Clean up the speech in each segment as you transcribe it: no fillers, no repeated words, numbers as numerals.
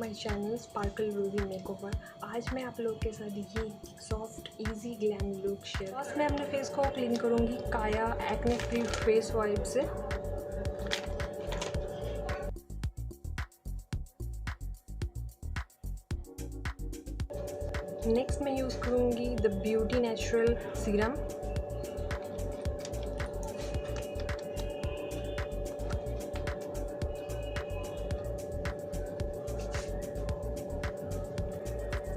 My channel sparkle ruby makeover. आज मैं आप लोग के साथ ये soft easy glam look share. First मैं अपने फेस को क्लीन करूँगी Kaya acne free face wipe से। नेक्स्ट मैं यूज़ करूँगी the beauty natural serum.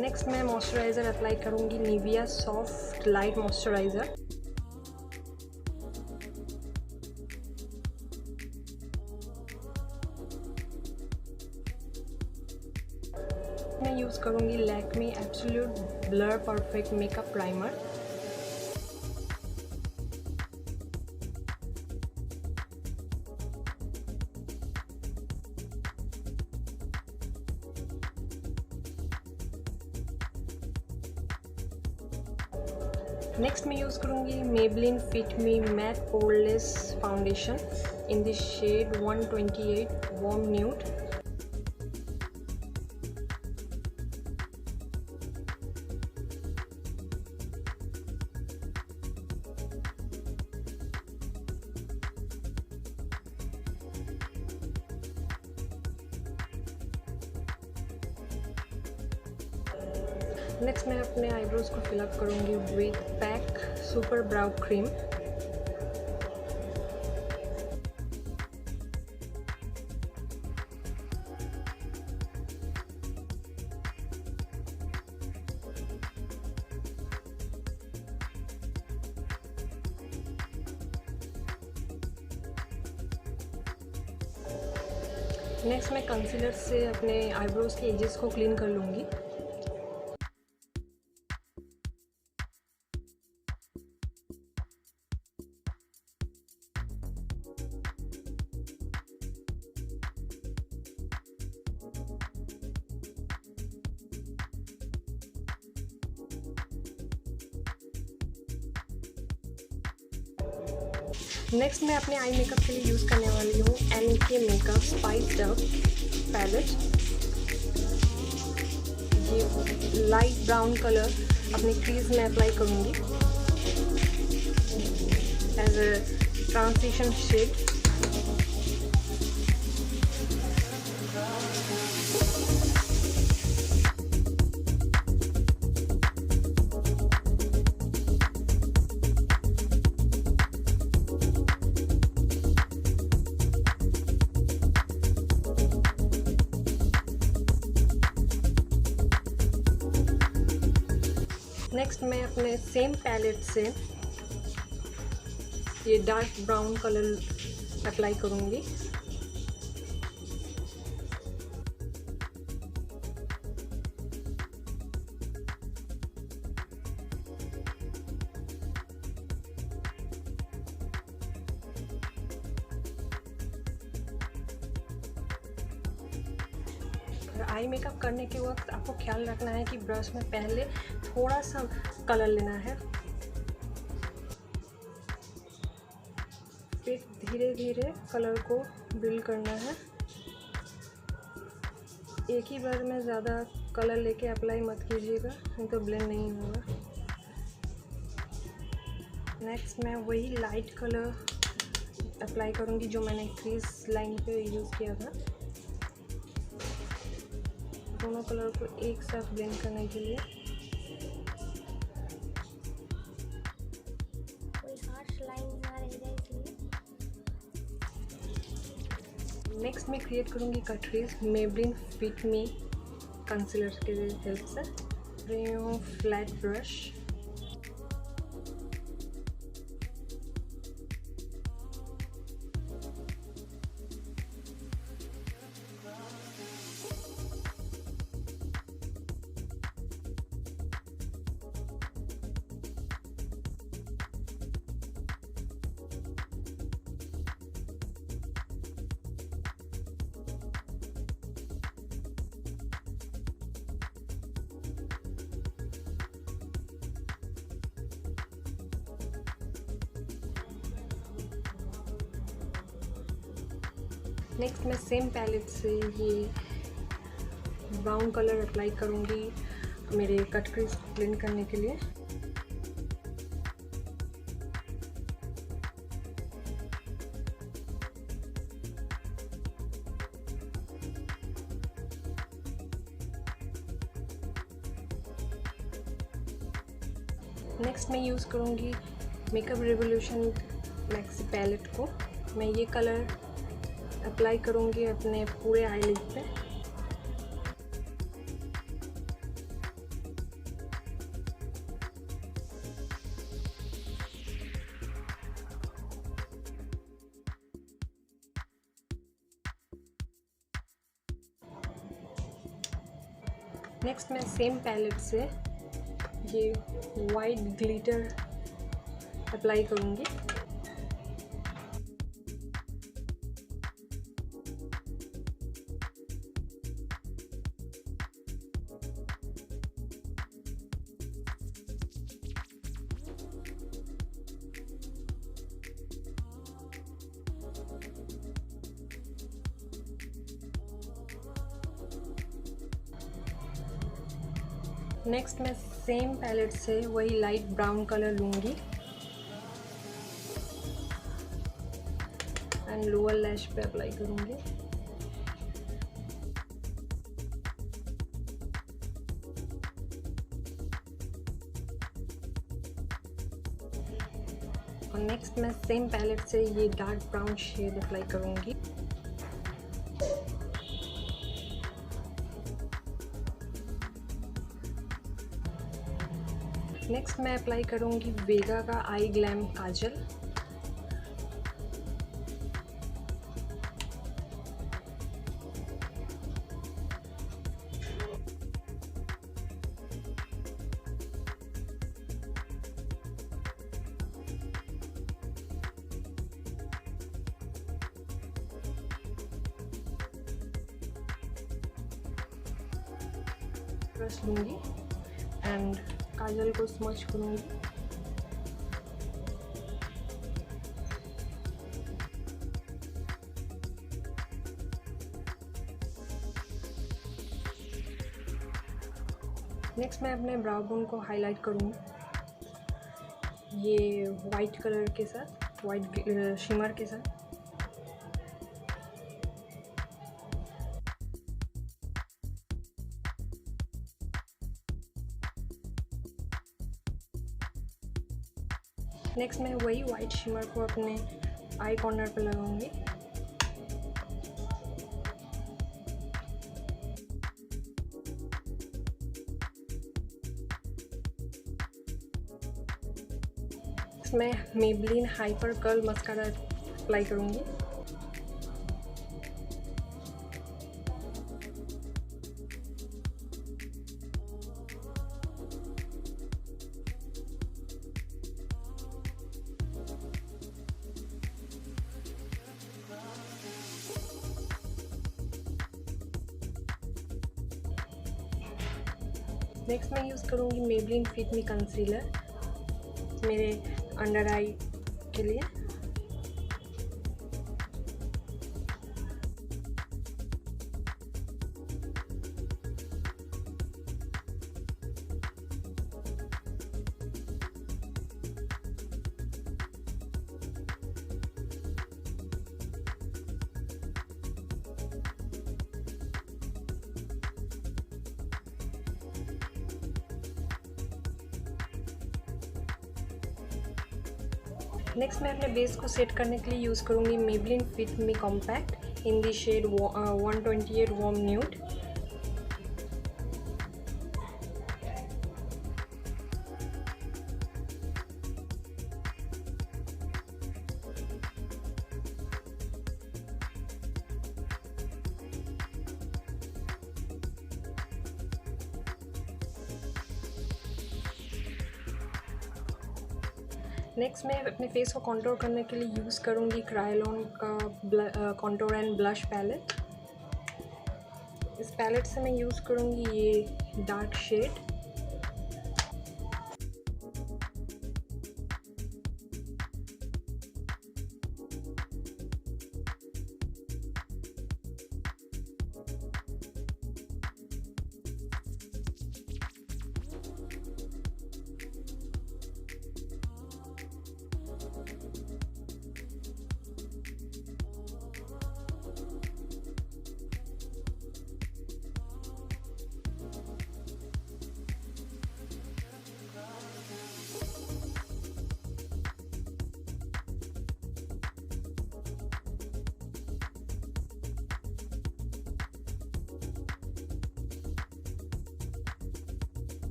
Next मैं मॉइस्चराइज़र अप्लाई करूँगी निविया सॉफ्ट लाइट मॉइस्चराइज़र। मैं यूज़ करूँगी Lakme absolute blur perfect makeup primer. Next मैं यूज़ करूँगी Maybelline fit me matte poreless foundation in the shade 128 warm nude. Next मैं अपने eyebrows को fill up करूँगी with pack super brow cream. Next मैं concealer से अपने आईब्रोज के एजेस को क्लीन कर लूँगी। नेक्स्ट मैं अपने आई मेकअप के लिए यूज़ करने वाली हूँ NK makeup spiced up palette. ये लाइट ब्राउन कलर अपने क्रीज में अप्लाई करूँगी as a transition shade. Next मैं अपने सेम पैलेट से ये डार्क ब्राउन कलर अप्लाई करूँगी। आई मेकअप करने के वक्त आपको ख्याल रखना है कि ब्रश में पहले थोड़ा सा कलर लेना है, फिर धीरे धीरे कलर को बिल्ड करना है। एक ही बार में ज़्यादा कलर लेके अप्लाई मत कीजिएगा, नहीं तो ब्लेंड नहीं होगा। नेक्स्ट मैं वही लाइट कलर अप्लाई करूँगी जो मैंने क्रीज लाइन पे यूज़ किया था। दोनों कलर को एक साथ ब्लेंड करने के लिए। कोई हार्श लाइन ना रह जाए इसलिए। नेक्स्ट मैं क्रिएट करूँगी कटरीज Maybelline फिट मी कंसीलर के हेल्प से। फ्लैट ब्रश नेक्स्ट मैं सेम पैलेट से ये ब्राउन कलर अप्लाई करूँगी मेरे कट क्रीज को ब्लेंड करने के लिए। नेक्स्ट मैं यूज़ करूँगी मेकअप रेवोल्यूशन मैक्सी पैलेट को। मैं ये कलर अप्लाई करूँगी अपने पूरे आईलिड पे। नेक्स्ट मैं सेम पैलेट से ये वाइट ग्लिटर अप्लाई करूँगी। नेक्स्ट मैं सेम पैलेट से वही लाइट ब्राउन कलर लूँगी एंड लोअर लैश पे अप्लाई करूँगी। और नेक्स्ट मैं सेम पैलेट से ये डार्क ब्राउन शेड अप्लाई करूँगी। नेक्स्ट मैं अप्लाई करूँगी वेगा का आई ग्लैम काजल। ब्रश लूँगी एंड काजल को स्मच करूँगी। नेक्स्ट मैं अपने ब्राउ बोन को हाईलाइट करूँगी ये वाइट कलर के साथ, वाइट शिमर के साथ। नेक्स्ट मैं वही वाइट शिमर को अपने आई कॉर्नर पे लगाऊंगी। मैं Maybelline hyper curl mascara apply करूंगी। नेक्स्ट मैं यूज़ करूँगी मेबलिन फिट मी कंसीलर मेरे अंडर आई के लिए। नेक्स्ट मैं अपने बेस को सेट करने के लिए यूज़ करूँगी Maybelline fit me compact in the shade 128 warm nude. Next मैं अपने फेस को कंटूर करने के लिए यूज़ करूँगी क्रायलॉन का कंटूर एंड ब्लश पैलेट। इस पैलेट से मैं यूज़ करूँगी ये डार्क शेड।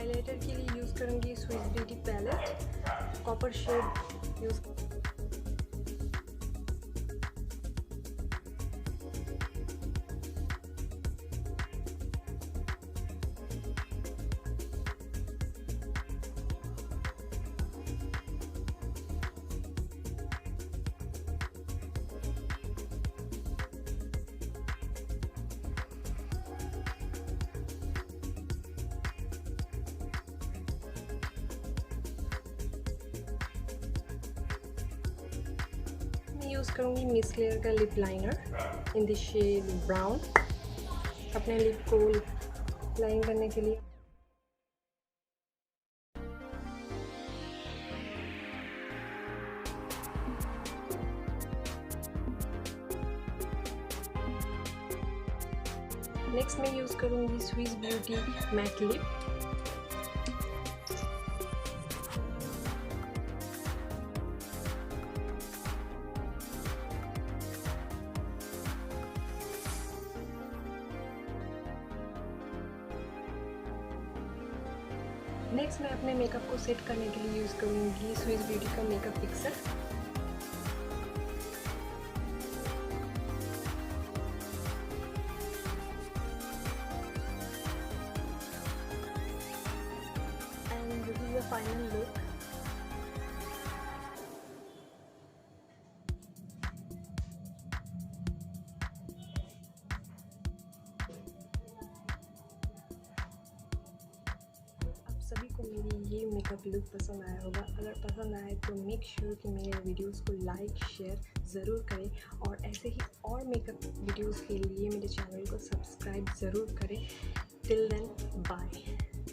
हाइलाइटर के लिए यूज़ करूँगी Swiss beauty palette, copper shade use. Use करूँगी मिस लेयर का lip liner in the shade brown अपने लिप को लाइन करने के लिए। नेक्स्ट मैं यूज़ करूँगी Swiss beauty matte lip. Next मैं अपने मेकअप को सेट करने के लिए यूज़ करूँगी स्विस ब्यूटी का makeup fixer. And this is the final look. सभी को मेरी ये मेकअप लुक पसंद आया होगा। अगर पसंद आए तो मेक श्योर कि मेरे वीडियोस को लाइक शेयर ज़रूर करें और ऐसे ही और मेकअप वीडियोस के लिए मेरे चैनल को सब्सक्राइब ज़रूर करें। Till then bye.